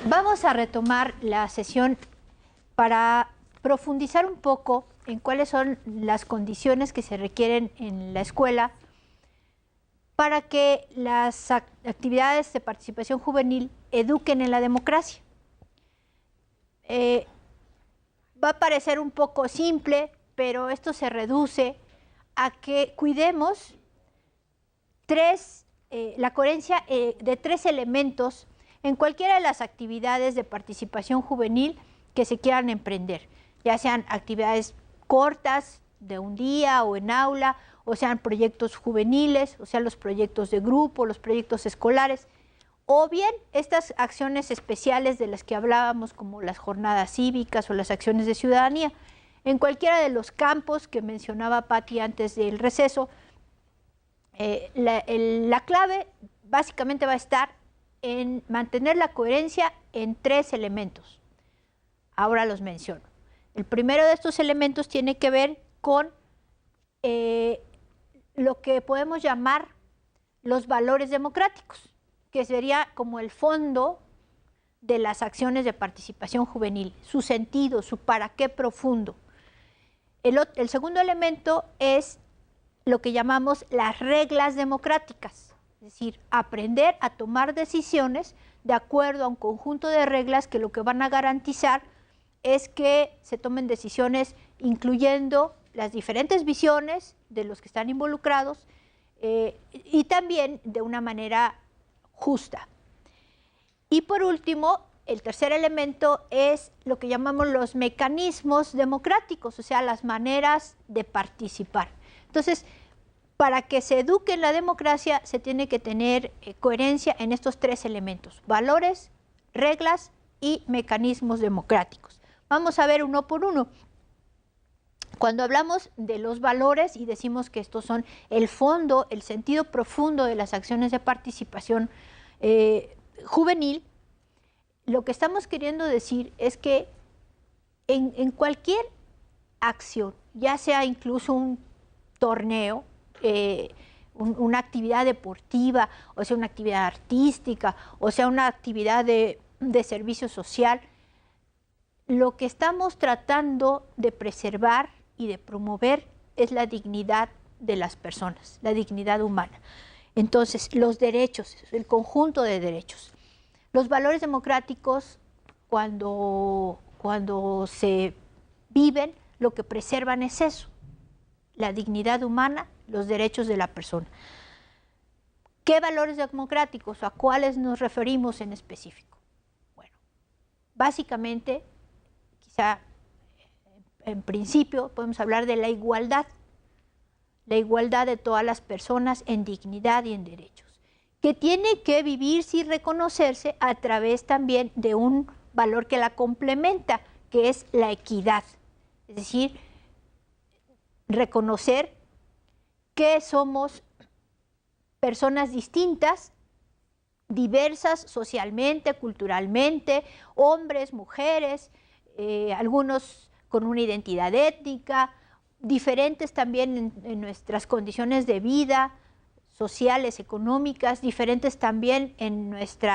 Vamos a retomar la sesión para profundizar un poco en cuáles son las condiciones que se requieren en la escuela para que las actividades de participación juvenil eduquen en la democracia. Va a parecer un poco simple, pero esto se reduce a que cuidemos la coherencia de tres elementos en cualquiera de las actividades de participación juvenil que se quieran emprender, ya sean actividades cortas de un día o en aula, o sean proyectos juveniles, o sean los proyectos de grupo, los proyectos escolares, o bien estas acciones especiales de las que hablábamos como las jornadas cívicas o las acciones de ciudadanía. En cualquiera de los campos que mencionaba Patti antes del receso, la clave básicamente va a estar en mantener la coherencia en tres elementos. Ahora los menciono. El primero de estos elementos tiene que ver con lo que podemos llamar los valores democráticos, que sería como el fondo de las acciones de participación juvenil, su sentido, su para qué profundo. El segundo elemento es lo que llamamos las reglas democráticas. Es decir, aprender a tomar decisiones de acuerdo a un conjunto de reglas que lo que van a garantizar es que se tomen decisiones incluyendo las diferentes visiones de los que están involucrados y también de una manera justa. Y por último, el tercer elemento es lo que llamamos los mecanismos democráticos, o sea, las maneras de participar. Entonces, para que se eduque en la democracia se tiene que tener coherencia en estos tres elementos: valores, reglas y mecanismos democráticos. Vamos a ver uno por uno. Cuando hablamos de los valores y decimos que estos son el fondo, el sentido profundo de las acciones de participación juvenil, lo que estamos queriendo decir es que en cualquier acción, ya sea incluso un torneo, una actividad deportiva, o sea una actividad artística, o sea una actividad de servicio social, lo que estamos tratando de preservar y de promover es la dignidad de las personas, la dignidad humana. Entonces, los derechos, el conjunto de derechos. Los valores democráticos, cuando se viven, lo que preservan es eso: la dignidad humana, los derechos de la persona. ¿Qué valores democráticos? ¿A cuáles nos referimos en específico? Bueno, básicamente, quizá en principio podemos hablar de la igualdad de todas las personas en dignidad y en derechos, que tiene que vivirse y reconocerse a través también de un valor que la complementa, que es la equidad. Es decir, reconocer que somos personas distintas, diversas socialmente, culturalmente, hombres, mujeres, algunos con una identidad étnica, diferentes también en nuestras condiciones de vida, sociales, económicas, diferentes también en nuestro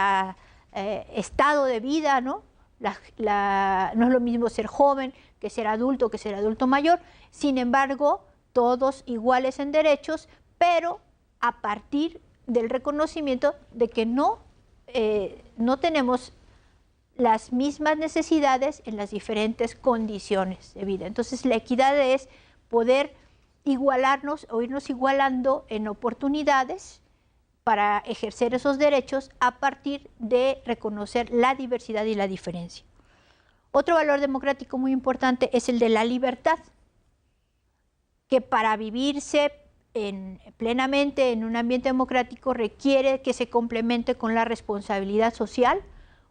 estado de vida, ¿no? No es lo mismo ser joven que ser adulto mayor, sin embargo, todos iguales en derechos, pero a partir del reconocimiento de que no tenemos las mismas necesidades en las diferentes condiciones de vida. Entonces, la equidad es poder igualarnos o irnos igualando en oportunidades para ejercer esos derechos a partir de reconocer la diversidad y la diferencia. Otro valor democrático muy importante es el de la libertad, que para vivirse plenamente en un ambiente democrático requiere que se complemente con la responsabilidad social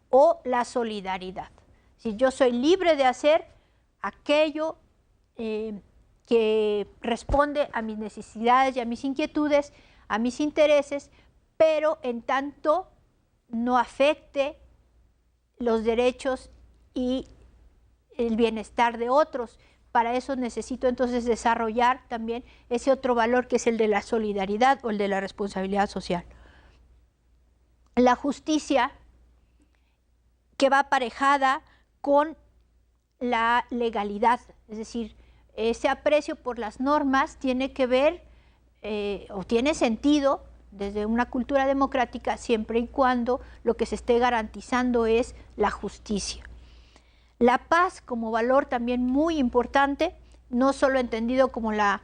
o la solidaridad. Si yo soy libre de hacer aquello que responde a mis necesidades y a mis inquietudes, a mis intereses, pero en tanto no afecte los derechos y el bienestar de otros. Para eso necesito entonces desarrollar también ese otro valor que es el de la solidaridad o el de la responsabilidad social. La justicia, que va aparejada con la legalidad, es decir, ese aprecio por las normas tiene que ver o tiene sentido desde una cultura democrática siempre y cuando lo que se esté garantizando es la justicia. La paz como valor también muy importante, no solo entendido como la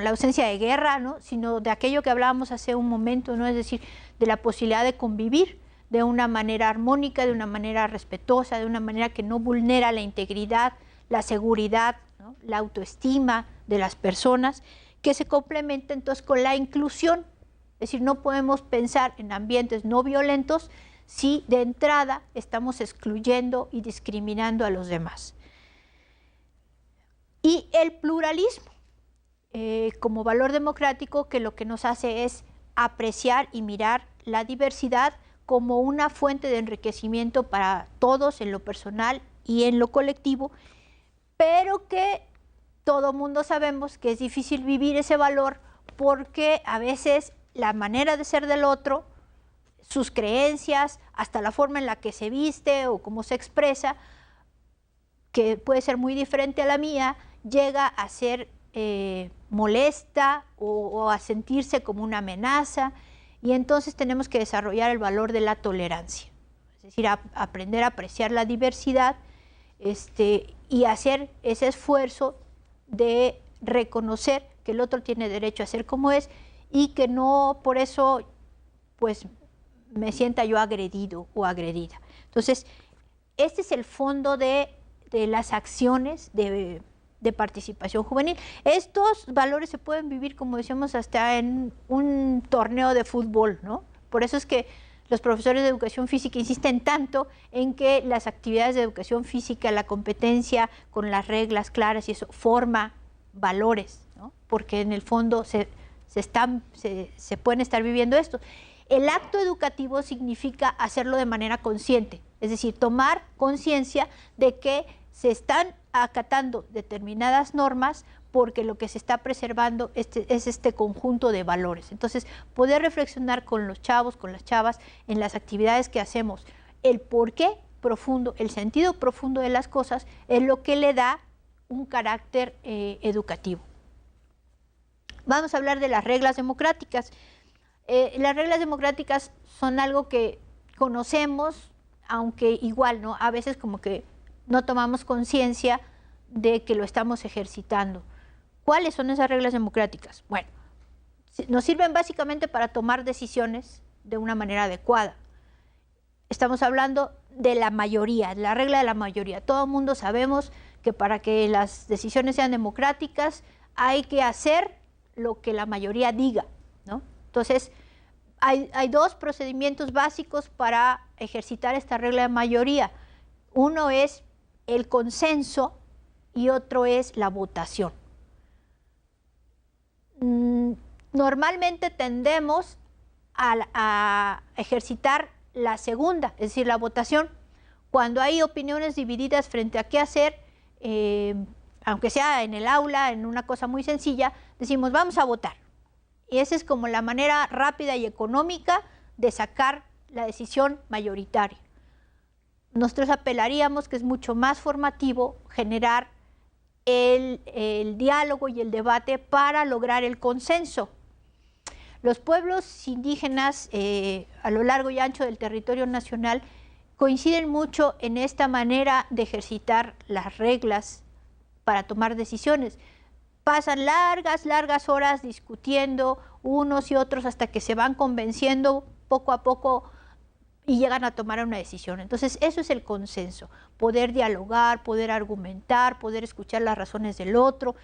ausencia de guerra, ¿no?, sino de aquello que hablábamos hace un momento, ¿no?, es decir, de la posibilidad de convivir de una manera armónica, de una manera respetuosa, de una manera que no vulnera la integridad, la seguridad, ¿no?, la autoestima de las personas, que se complementa entonces con la inclusión. Es decir, no podemos pensar en ambientes no violentos si de entrada estamos excluyendo y discriminando a los demás. Y el pluralismo, como valor democrático, que lo que nos hace es apreciar y mirar la diversidad como una fuente de enriquecimiento para todos en lo personal y en lo colectivo, pero que todo mundo sabemos que es difícil vivir ese valor porque a veces la manera de ser del otro, sus creencias, hasta la forma en la que se viste o cómo se expresa, que puede ser muy diferente a la mía, llega a ser molesta o a sentirse como una amenaza, y entonces tenemos que desarrollar el valor de la tolerancia, es decir, aprender a apreciar la diversidad y hacer ese esfuerzo de reconocer que el otro tiene derecho a ser como es y que no por eso pues me sienta yo agredido o agredida. Entonces, este es el fondo de las acciones de participación juvenil. Estos valores se pueden vivir, como decíamos, hasta en un torneo de fútbol, ¿no? Por eso es que los profesores de educación física insisten tanto en que las actividades de educación física, la competencia con las reglas claras y eso forma valores, ¿no? Porque en el fondo se pueden estar viviendo esto. El acto educativo significa hacerlo de manera consciente, es decir, tomar conciencia de que se están acatando determinadas normas porque lo que se está preservando es este conjunto de valores. Entonces, poder reflexionar con los chavos, con las chavas, en las actividades que hacemos, el porqué profundo, el sentido profundo de las cosas, es lo que le da un carácter educativo. Vamos a hablar de las reglas democráticas. Las reglas democráticas son algo que conocemos, aunque igual, ¿no?, a veces como que no tomamos conciencia de que lo estamos ejercitando. ¿Cuáles son esas reglas democráticas? Bueno, nos sirven básicamente para tomar decisiones de una manera adecuada. Estamos hablando de la mayoría, la regla de la mayoría. Todo el mundo sabemos que para que las decisiones sean democráticas hay que hacer lo que la mayoría diga, ¿no? Entonces, hay dos procedimientos básicos para ejercitar esta regla de mayoría. Uno es el consenso y otro es la votación. Normalmente tendemos a ejercitar la segunda, es decir, la votación, cuando hay opiniones divididas frente a qué hacer, aunque sea en el aula, en una cosa muy sencilla, decimos vamos a votar. Y esa es como la manera rápida y económica de sacar la decisión mayoritaria. Nosotros apelaríamos que es mucho más formativo generar el diálogo y el debate para lograr el consenso. Los pueblos indígenas a lo largo y ancho del territorio nacional coinciden mucho en esta manera de ejercitar las reglas para tomar decisiones. Pasan largas horas discutiendo unos y otros hasta que se van convenciendo poco a poco y llegan a tomar una decisión. Entonces, eso es el consenso, poder dialogar, poder argumentar, poder escuchar las razones del otro.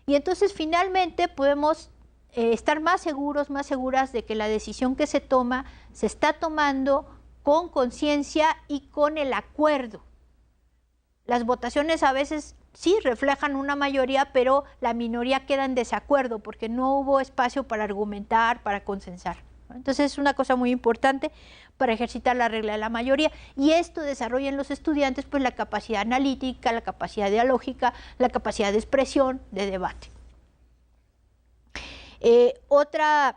Y entonces, finalmente, podemos estar más seguros, más seguras de que la decisión que se toma se está tomando con conciencia y con el acuerdo. Las votaciones a veces sí reflejan una mayoría, pero la minoría queda en desacuerdo porque no hubo espacio para argumentar, para consensar. Entonces es una cosa muy importante para ejercitar la regla de la mayoría, y esto desarrolla en los estudiantes pues la capacidad analítica, la capacidad dialógica, la capacidad de expresión, de debate. Otra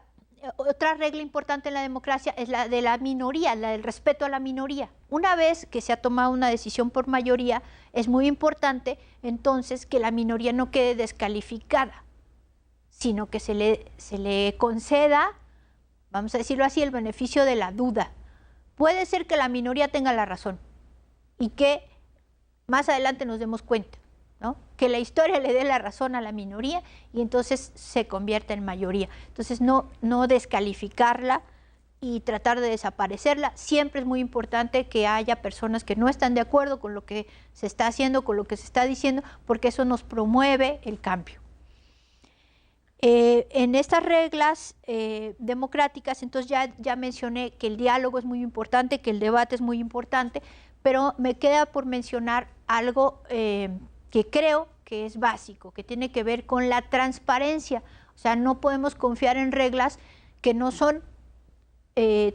regla importante en la democracia es la de la minoría, la del respeto a la minoría. Una vez que se ha tomado una decisión por mayoría, es muy importante entonces que la minoría no quede descalificada, sino que se le conceda, vamos a decirlo así, el beneficio de la duda. Puede ser que la minoría tenga la razón y que más adelante nos demos cuenta, ¿no? Que la historia le dé la razón a la minoría y entonces se convierta en mayoría. Entonces no descalificarla y tratar de desaparecerla. Siempre es muy importante que haya personas que no están de acuerdo con lo que se está haciendo, con lo que se está diciendo, porque eso nos promueve el cambio. En estas reglas democráticas, entonces ya mencioné que el diálogo es muy importante, que el debate es muy importante, pero me queda por mencionar algo que creo que es básico, que tiene que ver con la transparencia. O sea, no podemos confiar en reglas que no son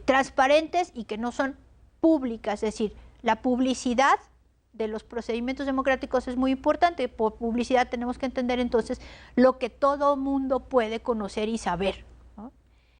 transparentes y que no son públicas. Es decir, la publicidad de los procedimientos democráticos es muy importante. Por publicidad tenemos que entender entonces lo que todo mundo puede conocer y saber.